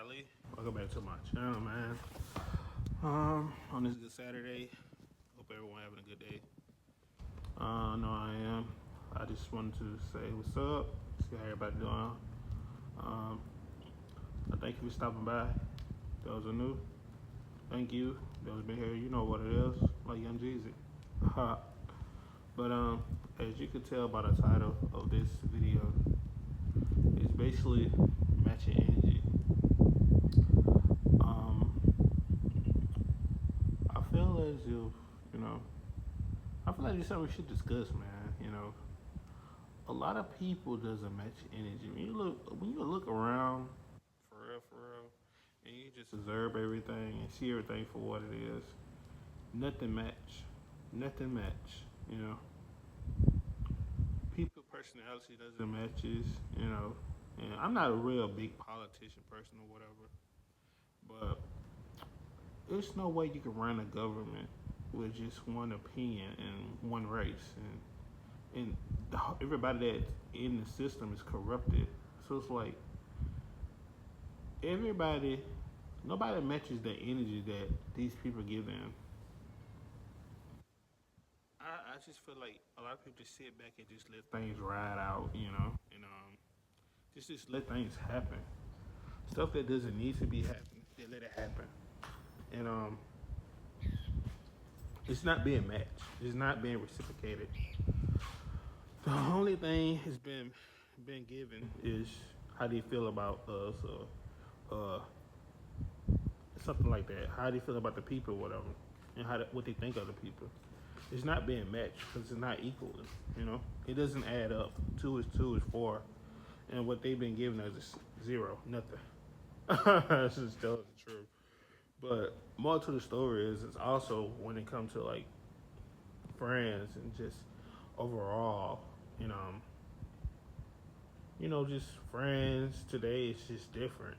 Ali. Welcome back to my channel, man. On this good Saturday, hope everyone having a good day. No, I am. I just wanted to say what's up, see how everybody doing. I thank you for stopping by. Those are new. Thank you. Those been here, you know what it is, like Young Jeezy. But as you can tell by the title of this video, it's basically matching energy. I feel as if, you know, I feel like it's something we should discuss, man. A lot of people doesn't match energy. When you look around, for real, and you just observe everything and see everything for what it is, nothing match, nothing match. You know, people personality doesn't matches. You know, and I'm not a real big politician person or whatever, but there's no way you can run a government with just one opinion and one race, and everybody that's in the system is corrupted. So it's like everybody, nobody matches the energy that these people give them. I just feel like a lot of people just sit back and just let things ride out, and just let things happen. Stuff that doesn't need to be happening, they let it happen, and it's not being matched. It's not being reciprocated. The only thing has been given is how do you feel about us, or something like that. How do you feel about the people, or whatever, and what they think of the people. It's not being matched because it's not equal. It doesn't add up. Two is four, and what they've been giving us is zero, nothing. This is telling the truth. But more to the story is it's also when it comes to like friends and just overall, you know, just friends today is just different.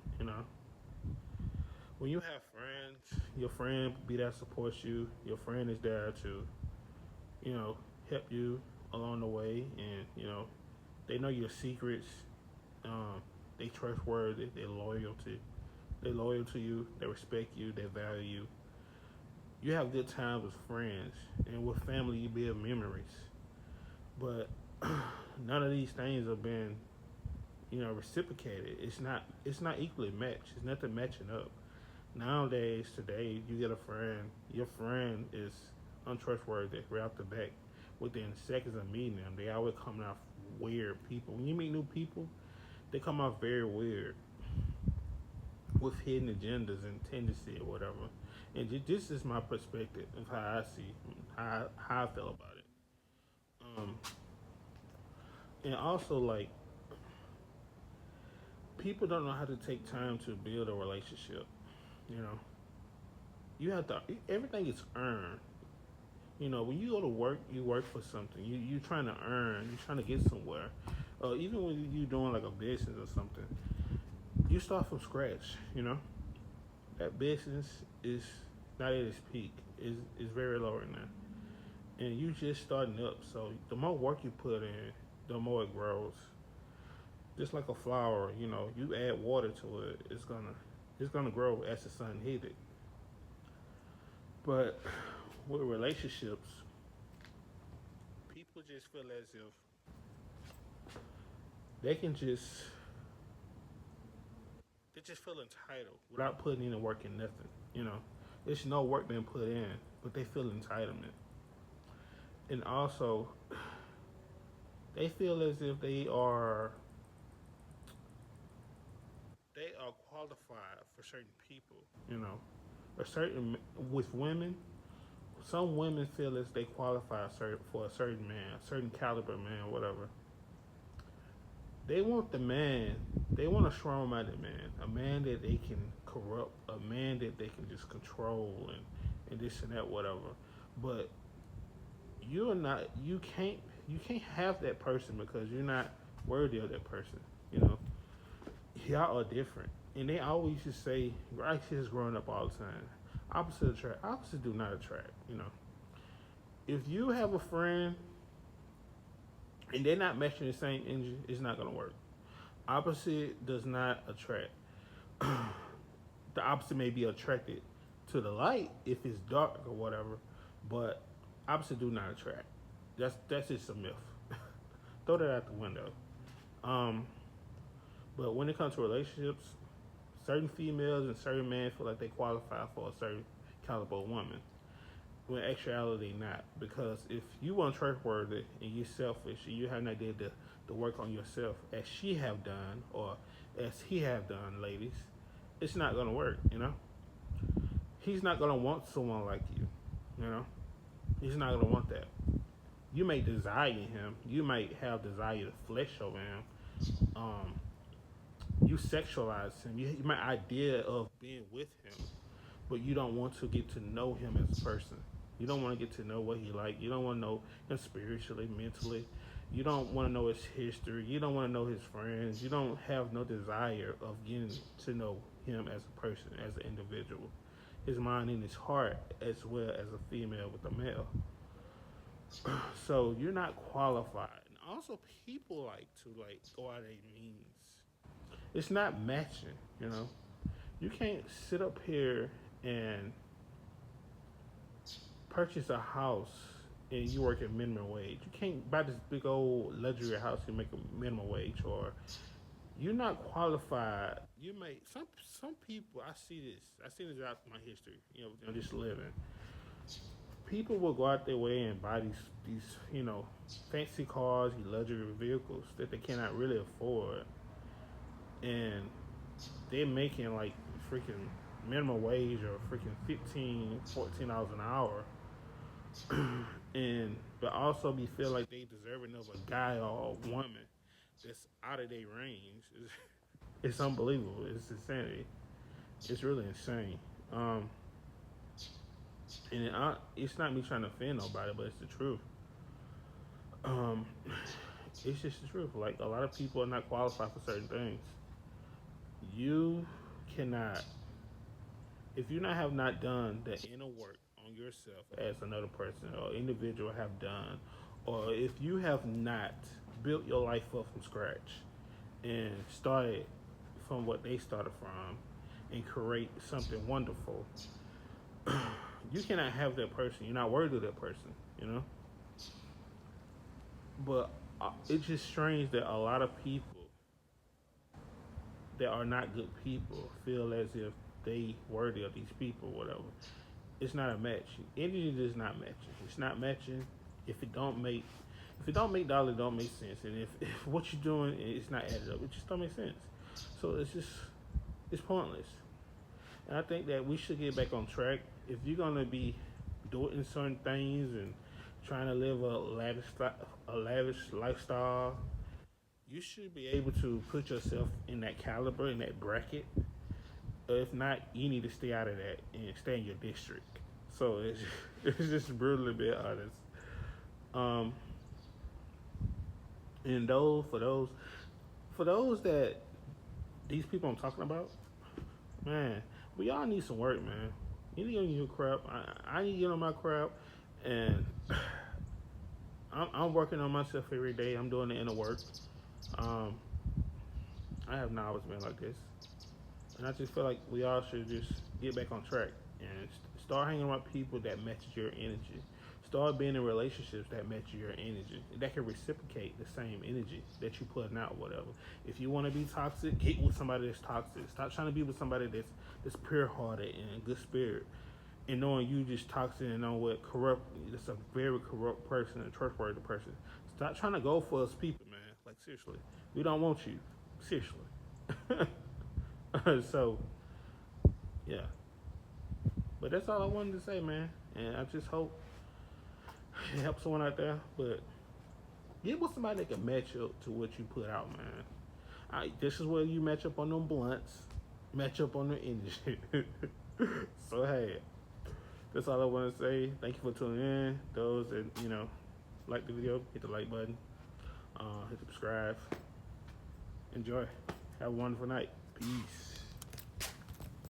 When you have friends, your friend be there to support you. Your friend is there to, help you along the way, and they know your secrets. They trustworthy. They're loyal to you. They respect you. They value you. You have good times with friends, and with family, you build memories. But none of these things have been, reciprocated. It's not equally matched. It's nothing matching up. Nowadays, today, you get a friend. Your friend is untrustworthy right off the back. Within seconds of meeting them, they always come off weird people. When you meet new people, they come off very weird with hidden agendas and tendency or whatever. And this is my perspective of how I see, how I feel about it. And also, like, people don't know how to take time to build a relationship. You know, you have to. Everything is earned. When you go to work, you work for something. You trying to earn. You're trying to get somewhere. Even when you're doing like a business or something, you start from scratch. That business is not at its peak. Is very low right now, and you just starting up. So the more work you put in, the more it grows. Just like a flower, you add water to it, it's gonna grow as the sun hit it. But with relationships, people just feel as if they can they just feel entitled without putting in the work in nothing. There's no work being put in, but they feel entitlement, and also they feel as if they are qualified for certain people. A certain with women, some women feel as they qualify for a certain man, a certain caliber man, whatever. They want the man. They want a strong-minded man, a man that they can corrupt, a man that they can just control and this and that, whatever. But you're not. You can't have that person because you're not worthy of that person. You know, y'all are different, and they always just say, "I just growing up all the time." Opposite attract. Opposite do not attract. If you have a friend and they're not matching the same energy, it's not gonna work. Opposite does not attract. the opposite may be attracted to the light if it's dark or whatever, but opposite do not attract. That's just a myth. Throw that out the window. Um, but when it comes to relationships, certain females and certain men feel like they qualify for a certain caliber of woman. When actuality not, because if you untrustworthy and you're selfish and you have not did the work on yourself as she have done or as he have done, ladies, it's not gonna work. He's not gonna want someone like you. You know, he's not gonna want that. You may desire him. You might have desire to flesh over him. Um, you sexualize him. You might idea of being with him, but you don't want to get to know him as a person. You don't want to get to know what he like. You don't want to know him spiritually, mentally. You don't want to know his history. You don't want to know his friends. You don't have no desire of getting to know him as a person, as an individual. His mind and his heart, as well as a female with a male. So you're not qualified. And also, people like to go out their means. It's not matching. You know, you can't sit up here and purchase a house and you work at minimum wage. You can't buy this big old luxury house and make a minimum wage, or you're not qualified. You may some people. I see this. I see this out my history. Just living. People will go out their way and buy these fancy cars, these luxury vehicles that they cannot really afford, and they're making like freaking minimum wage or freaking 15, $14 an hour, and but also be feel like they deserving of a guy or a woman that's out of their range. It's unbelievable. It's insanity. It's really insane. It's not me trying to offend nobody, but it's the truth. Um, it's just the truth. Like, a lot of people are not qualified for certain things. You cannot, if you have not done the inner work on yourself as another person or individual have done, or if you have not built your life up from scratch and started from what they started from and create something wonderful, you cannot have that person. You're not worthy of that person. But it's just strange that a lot of people that are not good people feel as if they worthy of these people, whatever. It's not a match. Energy is not matching. It's not matching. If it don't make dollars, it don't make sense. And if what you're doing is not added up, it just don't make sense. So it's pointless. And I think that we should get back on track. If you're gonna be doing certain things and trying to live a lavish lifestyle, you should be able to put yourself in that caliber, in that bracket. If not, you need to stay out of that and stay in your district. So it's just brutally being honest. And for those that these people I'm talking about, man, we all need some work, man. You need to get on your crap. I need to get on my crap, and I'm working on myself every day. I'm doing the inner work. I have not always been like this, and I just feel like we all should just get back on track and start hanging around people that match your energy. Start being in relationships that match your energy, that can reciprocate the same energy that you putting out, whatever. If you want to be toxic, get with somebody that's toxic. Stop trying to be with somebody that's pure-hearted and good spirit, and knowing you just toxic and know what corrupt. It's a very corrupt person, a trustworthy person. Stop trying to go for us people, man. Like, seriously, we don't want you. Seriously. So, yeah. But that's all I wanted to say, man. And I just hope it helps someone out there. But get with somebody that can match up to what you put out, man. This is where you match up on them blunts, match up on the energy. So, hey, that's all I want to say. Thank you for tuning in. Those that, like the video, hit the like button, hit subscribe. Enjoy. Have a wonderful night. Peace.